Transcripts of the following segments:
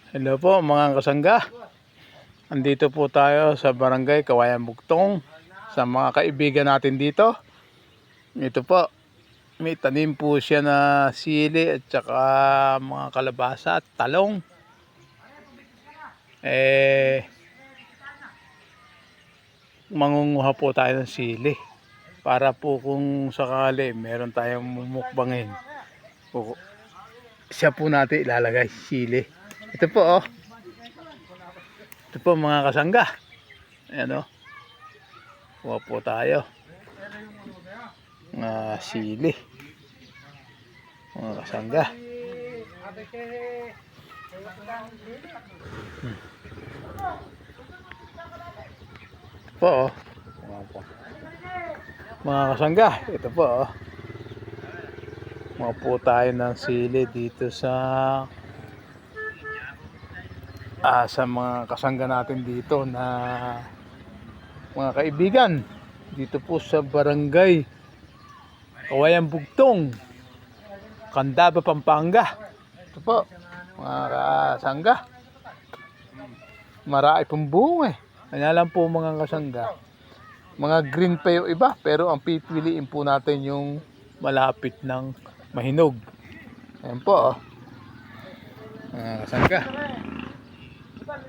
Hello po mga kasangga. Andito po tayo sa barangay Kawayan Bugtong sa mga kaibigan natin dito. Ito po, may tanim po siya na sili at saka mga kalabasa at talong. Mangunguha po tayo ng sili para po kung sakali meron tayong mumukbangin. Siya po natin ilalagay sili. Ito po oh. Ito po mga kasangga. Ayan o. Kuha po tayo. Mga sili. Mga kasangga. Ito po o. Mga kasangga. Ito po o. Kuha po tayo ng sili dito sa mga kasangga natin dito na mga kaibigan dito po sa barangay Kawayan Bugtong, Candaba, Pampanga. Ito po mga kasangga, marami pong bunga kanya lang po mga kasangga, mga green pa yung iba, pero ang pipiliin po natin yung malapit ng mahinog. Ayan po mga kasangga.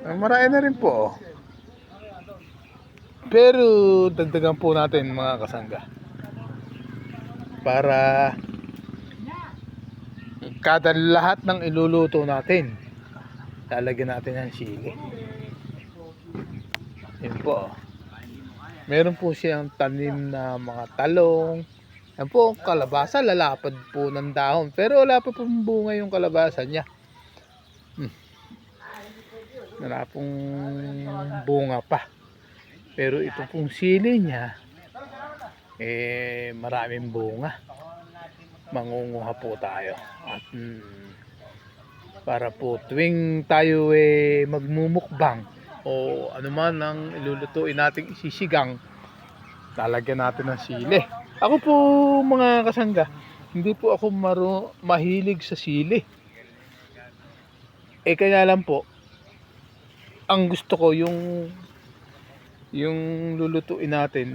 Marami na rin po. Pero dagdagan po natin mga kasangga. Para kada lahat ng iluluto natin, lalagyan natin ng sili. Yun po. Meron po siyang tanim na mga talong. Yan po, kalabasa, lalapad po ng dahon. Pero wala pa pong bunga yung kalabasa niya. Wala pong bunga pa. Pero ito pong sili niya maraming bunga. Mangunguha po tayo. At para po tuwing tayo magmumukbang o anuman ang ilulutuin nating isisigang, lalagyan natin ng sili. Ako po mga kasangga, hindi po ako mahilig sa sili. Kaya lang po, ang gusto ko yung lulutuin natin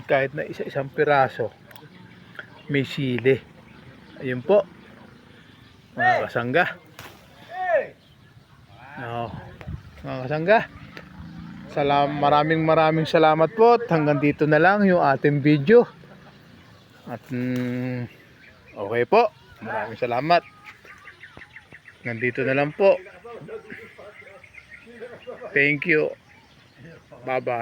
kahit na isa-isang piraso may sili. Ayun po mga kasangga. Mga kasangga, maraming salamat po. Hanggang dito na lang yung ating video. At okay po, maraming salamat. Hanggang dito na lang po. Thank you. Bye bye.